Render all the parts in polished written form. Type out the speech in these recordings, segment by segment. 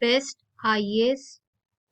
Best IAS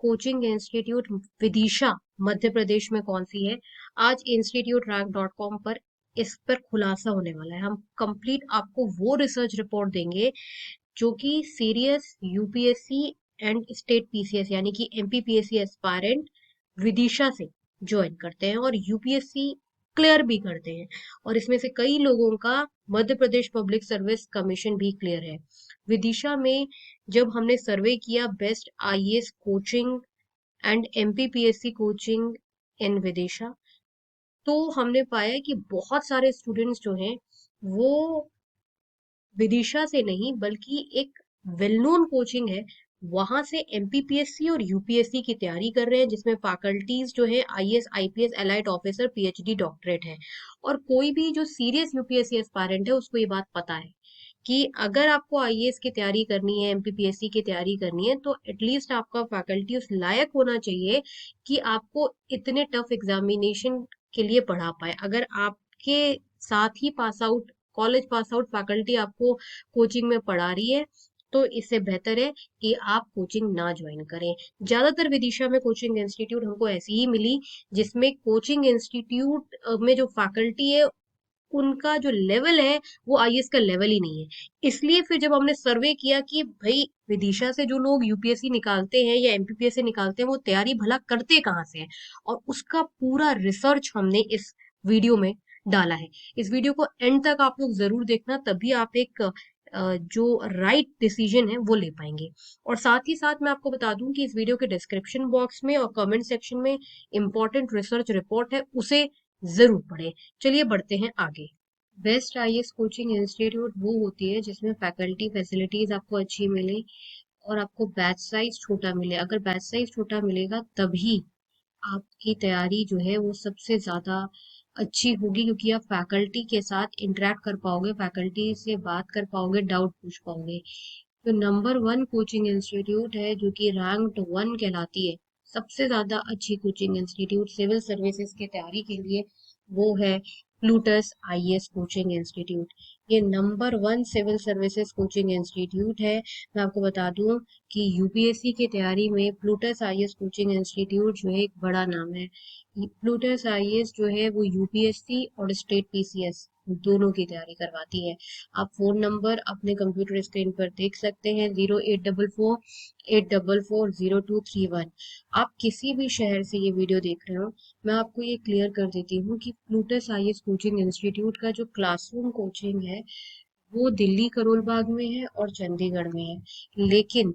coaching institute Vidisha Madhya Pradesh में कौन सी है? आज इंस्टीट्यूट रैंक डॉट कॉम पर इस पर खुलासा होने वाला है। हम कंप्लीट आपको वो रिसर्च रिपोर्ट देंगे जो कि serious UPSC and state PCS यानी कि एमपीपीएससी एस्पायरेंट विदिशा से ज्वाइन करते हैं और यूपीएससी क्लियर भी करते हैं, और इसमें से कई लोगों का Madhya Pradesh public service commission भी क्लियर है। विदिशा में जब हमने सर्वे किया best IAS coaching and MPPSC coaching इन विदिशा, तो हमने पाया कि बहुत सारे स्टूडेंट्स जो हैं वो विदिशा से नहीं बल्कि एक वेल नोन कोचिंग है वहां से एमपीपीएससी और यूपीएससी की तैयारी कर रहे हैं, जिसमें फैकल्टीज जो है IAS IPS allied officer PhD doctorate है। और कोई भी जो सीरियस यूपीएससी एस्पायरेंट है उसको ये बात पता है कि अगर आपको आईएएस की तैयारी करनी है, एमपीपीएससी की तैयारी करनी है, तो एटलीस्ट आपका फैकल्टी उस लायक होना चाहिए कि आपको इतने टफ एग्जामिनेशन के लिए पढ़ा पाए। अगर आपके साथ ही pass out college pass out faculty आपको कोचिंग में पढ़ा रही है तो इससे बेहतर है कि आप कोचिंग ना ज्वाइन करें। ज्यादातर विदिशा में कोचिंग इंस्टीट्यूट हमको ऐसी ही मिली जिसमें कोचिंग इंस्टीट्यूट में जो फैकल्टी है उनका जो लेवल है वो आईएएस का लेवल ही नहीं है। इसलिए फिर जब हमने सर्वे किया कि भाई विदिशा से जो लोग यूपीएससी निकालते हैं या एमपीपीएससी निकालते हैं वो तैयारी भला करते कहाँ से हैं, और उसका पूरा रिसर्च हमने इस वीडियो में डाला है। इस वीडियो को एंड तक आप लोग जरूर देखना, तभी आप एक जो राइट डिसीजन है वो ले पाएंगे। और साथ ही साथ मैं आपको बता दूं कि इस वीडियो के डिस्क्रिप्शन बॉक्स में और कमेंट सेक्शन में इंपॉर्टेंट रिसर्च रिपोर्ट है, उसे जरूर पढ़ें। चलिए बढ़ते हैं आगे। बेस्ट आईएएस कोचिंग इंस्टीट्यूट वो होती है जिसमें फैकल्टी फैसिलिटीज आपको अच्छी मिले और आपको बैच साइज छोटा मिले। अगर बैच साइज छोटा मिलेगा तभी आपकी तैयारी जो है वो सबसे ज्यादा अच्छी होगी, क्योंकि आप फैकल्टी के साथ इंटरेक्ट कर पाओगे, फैकल्टी से बात कर पाओगे, डाउट पूछ पाओगे। तो नंबर वन कोचिंग इंस्टीट्यूट है जो कि रैंक्ड वन कहलाती है, सबसे ज्यादा अच्छी कोचिंग इंस्टीट्यूट सिविल सर्विसेज की तैयारी के लिए, वो है प्लूटस आईएएस कोचिंग इंस्टीट्यूट। ये number one civil services coaching institute है। मैं आपको बता दूं कि यूपीएससी की तैयारी में प्लूटस आईएएस कोचिंग इंस्टीट्यूट जो है एक बड़ा नाम है। प्लूटस आईएएस जो है वो यूपीएससी और स्टेट पीसीएस दोनों की तैयारी करवाती है। आप फोन नंबर अपने कंप्यूटर स्क्रीन पर देख सकते हैं, 0844 844 0231। आप किसी भी शहर से ये वीडियो देख रहे हो, मैं आपको ये क्लियर कर देती हूँ कि प्लूटस आईएएस कोचिंग इंस्टीट्यूट का जो क्लासरूम कोचिंग है वो दिल्ली करोल बाग में है और चंडीगढ़ में है, लेकिन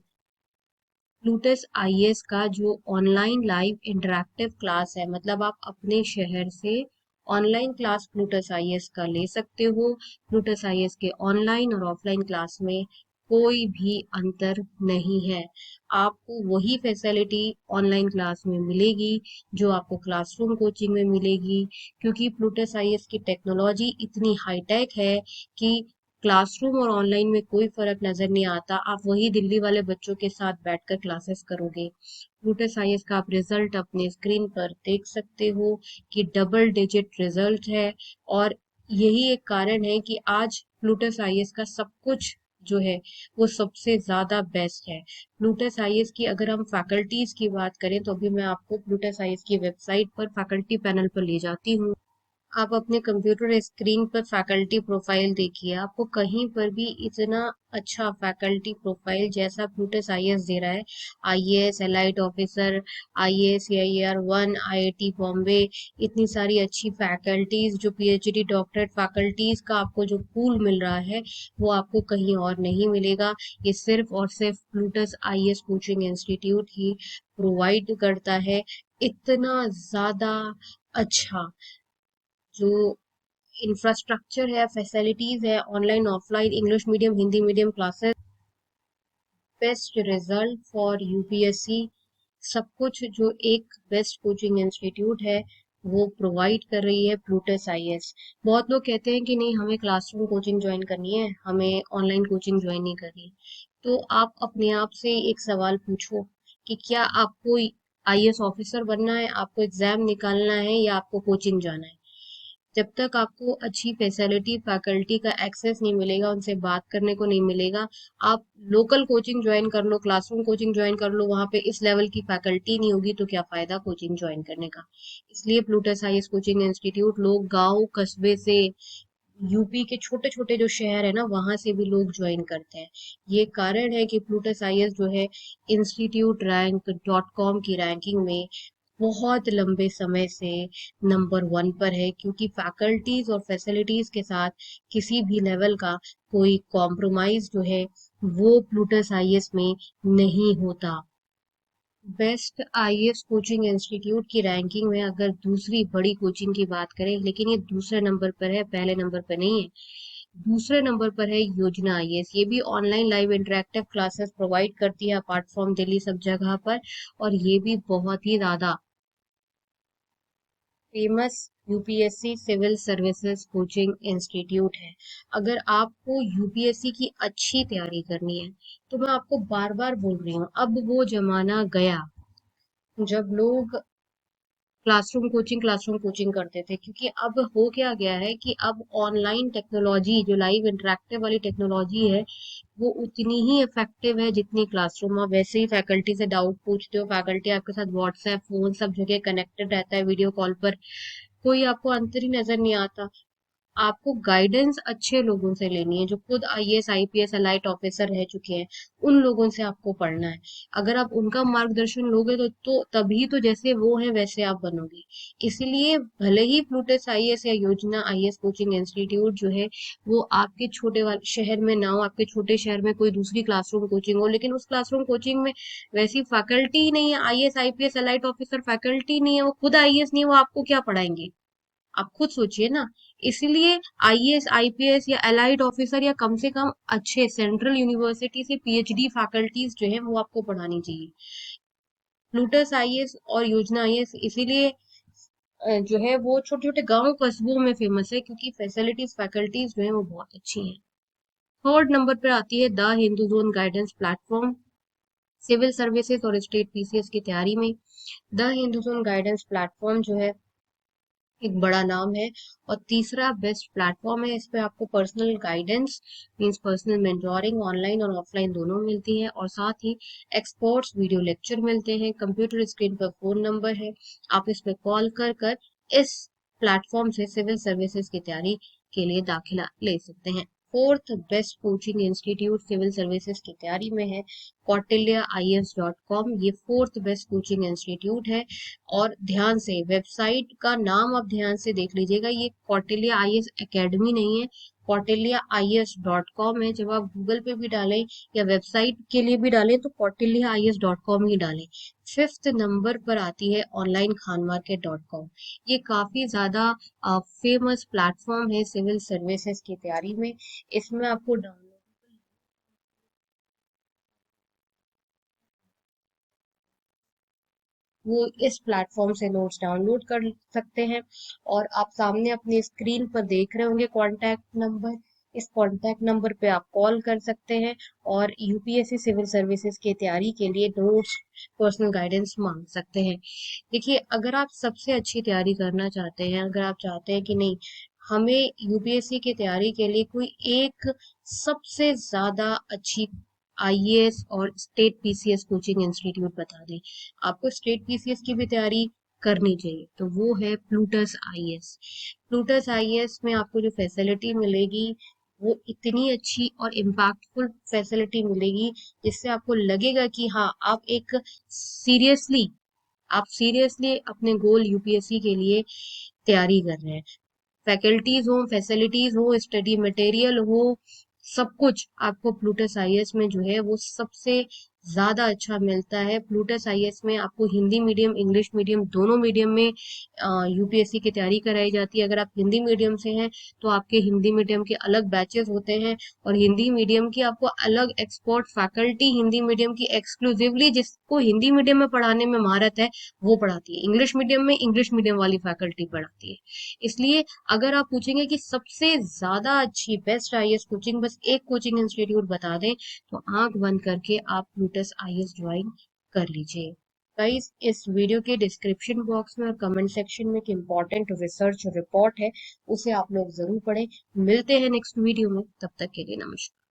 प्लूटस आईएएस का जो ऑनलाइन लाइव इंटरैक्टिव क्लास है, मतलब आप अपने शहर से ऑनलाइन क्लास प्लूटस आईएएस का ले सकते हो। प्लूटस आईएएस के ऑनलाइन और ऑफलाइन क्लास में कोई भी अंतर नहीं है। आपको वही फैसिलिटी ऑनलाइन क्लास में मिलेगी जो आपको क्लासरूम कोचिंग में मिलेगी, क्योंकि प्लूटस आईएएस की टेक्नोलॉजी इतनी हाईटेक है कि क्लासरूम और ऑनलाइन में कोई फर्क नजर नहीं आता। आप वही दिल्ली वाले बच्चों के साथ बैठकर क्लासेस करोगे। प्लूटस आईएएस का आप रिजल्ट अपने स्क्रीन पर देख सकते हो कि डबल डिजिट रिजल्ट है, और यही एक कारण है कि आज प्लूटस आईएएस का सब कुछ जो है वो सबसे ज्यादा बेस्ट है। प्लूटस आईएएस की अगर हम फैकल्टीज की बात करें तो अभी मैं आपको प्लूटस आईएएस की वेबसाइट पर फैकल्टी पैनल पर ले जाती हूँ। आप अपने कंप्यूटर स्क्रीन पर फैकल्टी प्रोफाइल देखिए, आपको कहीं पर भी इतना अच्छा फैकल्टी प्रोफाइल जैसा प्लूटस आईएएस दे रहा है, IAS allied officer, IAS CIR one, IIT Bombay, इतनी सारी अच्छी फैकल्टीज, जो पीएचडी डॉक्टरेट फैकल्टीज का आपको जो पूल मिल रहा है वो आपको कहीं और नहीं मिलेगा। ये सिर्फ और सिर्फ प्लूटस आईएएस कोचिंग इंस्टीट्यूट ही प्रोवाइड करता है। इतना ज्यादा अच्छा जो इंफ्रास्ट्रक्चर है, फैसिलिटीज है, online offline English medium Hindi medium classes, best result for UPSC, सब कुछ जो एक बेस्ट कोचिंग इंस्टीट्यूट है वो प्रोवाइड कर रही है प्लूटस आईएएस। बहुत लोग कहते हैं कि नहीं हमें क्लासरूम कोचिंग ज्वाइन करनी है, हमें ऑनलाइन कोचिंग ज्वाइन नहीं करनी। तो आप अपने आप से एक सवाल पूछो कि क्या आपको आईएएस ऑफिसर बनना है, आपको एग्जाम निकालना है, या आपको कोचिंग जाना है। जब तक आपको अच्छी फैसिलिटी फैकल्टी का एक्सेस नहीं मिलेगा, उनसे बात करने को नहीं मिलेगा, आप लोकल कोचिंग ज्वाइन कर लो, क्लासरूम कोचिंग ज्वाइन कर लो, वहां पे इस लेवल की फैकल्टी नहीं होगी तो क्या फायदा कोचिंग ज्वाइन करने का। इसलिए प्लूटस आईएएस कोचिंग इंस्टीट्यूट लोग गांव कस्बे से, यूपी के छोटे छोटे जो शहर है ना वहां से भी लोग ज्वाइन करते हैं। ये कारण है कि प्लूटस आईएएस जो है इंस्टीट्यूट रैंक डॉट कॉम की रैंकिंग में बहुत लंबे समय से नंबर वन पर है, क्योंकि फैकल्टीज और फैसिलिटीज के साथ किसी भी लेवल का कोई कॉम्प्रोमाइज जो है वो प्लूटस आईएएस में नहीं होता। बेस्ट आईएएस कोचिंग इंस्टीट्यूट की रैंकिंग में अगर दूसरी बड़ी कोचिंग की बात करें, लेकिन ये दूसरे नंबर पर है, पहले नंबर पर नहीं है। दूसरे नंबर पर है योजना आईएएस। ये भी online live interactive classes provide करती है अपार्ट फ्रॉम दिल्ली सब जगह पर, और ये भी बहुत ही ज्यादा famous UPSC civil services coaching institute है। अगर आपको यूपीएससी की अच्छी तैयारी करनी है तो मैं आपको बार बार बोल रही हूँ, अब वो जमाना गया जब लोग क्लासरूम कोचिंग करते थे, क्योंकि अब हो क्या गया है कि अब ऑनलाइन टेक्नोलॉजी जो लाइव इंटरेक्टिव वाली टेक्नोलॉजी है वो उतनी ही इफेक्टिव है जितनी क्लासरूम। आप वैसे ही फैकल्टी से डाउट पूछते हो, फैकल्टी आपके साथ व्हाट्सएप फोन सब जगह कनेक्टेड रहता है वीडियो कॉल पर, कोई आपको अंतर ही नजर नहीं आता। आपको गाइडेंस अच्छे लोगों से लेनी है जो खुद आईएएस आईपीएस अलाइट ऑफिसर रह चुके हैं, उन लोगों से आपको पढ़ना है। अगर आप उनका मार्गदर्शन लोगे तो तभी तो जैसे वो है वैसे आप बनोगे। इसलिए भले ही प्लूटस आईएएस या योजना आईएएस कोचिंग इंस्टीट्यूट जो है वो आपके छोटे वाले शहर में ना हो, आपके छोटे शहर में कोई दूसरी क्लासरूम कोचिंग हो, लेकिन उस क्लासरूम कोचिंग में वैसी फैकल्टी ही नहीं है, IAS IPS elite officer faculty नहीं है, वो खुद आईएएस नहीं है, वो आपको क्या पढ़ाएंगे? आप खुद सोचिए ना। इसलिए आईएएस आईपीएस या एलाइड ऑफिसर या कम से कम अच्छे सेंट्रल यूनिवर्सिटी से पीएचडी फैकल्टीज जो है वो आपको पढ़ानी चाहिए। प्लूटस आईएएस और योजना आईएएस इसीलिए जो है वो छोटे छोटे गांव कस्बों में फेमस है, क्योंकि फैसिलिटीज फैकल्टीज जो है वो बहुत अच्छी हैं। थर्ड नंबर पर आती है the Hindu zone guidance platform, civil services और स्टेट पीसीएस की तैयारी में। The Hindu zone guidance platform जो है एक बड़ा नाम है, और तीसरा बेस्ट प्लेटफॉर्म है। इस पे आपको personal guidance means personal mentoring online और ऑफलाइन दोनों मिलती है, और साथ ही एक्सपर्ट्स वीडियो लेक्चर मिलते हैं। कंप्यूटर स्क्रीन पर फोन नंबर है, आप इस पे कॉल कर कर इस प्लेटफॉर्म से सिविल सर्विसेज की तैयारी के लिए दाखिला ले सकते हैं। Fourth best coaching institute civil services की तैयारी में है कौटिल्य IAS.com। ये फोर्थ बेस्ट कोचिंग इंस्टीट्यूट है, और ध्यान से वेबसाइट का नाम आप ध्यान से देख लीजिएगा, ये कौटिल्य आईएएस एकेडमी नहीं है, कौटिल्य IAS.com है। जब आप गूगल पे भी डालें या वेबसाइट के लिए भी डालें तो कौटिल्य IAS.com ही डालें। फिफ्थ नंबर पर आती है online Khan market dot com. ये काफी ज्यादा फेमस प्लेटफॉर्म है सिविल सर्विसेज की तैयारी में। इसमें आपको डाउनलोड वो इस प्लेटफॉर्म से नोट्स डाउनलोड कर सकते हैं। और आप सामने अपनी स्क्रीन पर देख रहे होंगे कांटेक्ट नंबर, इस कांटेक्ट नंबर पे आप कॉल कर सकते हैं और यूपीएससी सिविल सर्विसेज की तैयारी के लिए नोट्स पर्सनल गाइडेंस मांग सकते हैं। देखिए, अगर आप सबसे अच्छी तैयारी करना चाहते हैं, अगर आप चाहते हैं कि नहीं हमें यूपीएससी की तैयारी के लिए कोई एक सबसे ज्यादा अच्छी आईएएस और स्टेट पीसीएस कोचिंग इंस्टीट्यूट बता दें, आपको स्टेट पीसीएस की भी तैयारी करनी चाहिए, तो वो है प्लूटस आईएएस। प्लूटस आईएएस में आपको जो फैसिलिटी मिलेगी वो इतनी अच्छी और इम्पैक्टफुल फैसिलिटी मिलेगी जिससे आपको लगेगा कि हाँ सीरियसली आप सीरियसली अपने गोल यूपीएससी के लिए तैयारी कर रहे हैं। फैकल्टीज हो, फैसिलिटीज हो, स्टडी मटेरियल हो, सब कुछ आपको प्लूटस आईएएस में जो है वो सबसे ज्यादा अच्छा मिलता है। प्लूटस आईएएस में आपको हिंदी मीडियम इंग्लिश मीडियम दोनों मीडियम में यूपीएससी की तैयारी कराई जाती है। अगर आप हिंदी मीडियम से हैं तो आपके हिंदी मीडियम के अलग बैचेस होते हैं, और हिंदी मीडियम की आपको अलग एक्सपर्ट फैकल्टी हिंदी मीडियम की एक्सक्लूसिवली जिसको हिंदी मीडियम में पढ़ाने में महारत है वो पढ़ाती है। इंग्लिश मीडियम में इंग्लिश मीडियम वाली फैकल्टी पढ़ाती है। इसलिए अगर आप पूछेंगे कि सबसे ज्यादा अच्छी बेस्ट आईएएस कोचिंग, बस एक कोचिंग इंस्टीट्यूट बता दें तो आंख बंद करके आप प्लूटस आईएएस ज्वाइन कर लीजिए। गाइस इस वीडियो के डिस्क्रिप्शन बॉक्स में और कमेंट सेक्शन में एक इम्पॉर्टेंट रिसर्च रिपोर्ट है, उसे आप लोग जरूर पढ़ें। मिलते हैं नेक्स्ट वीडियो में, तब तक के लिए नमस्कार।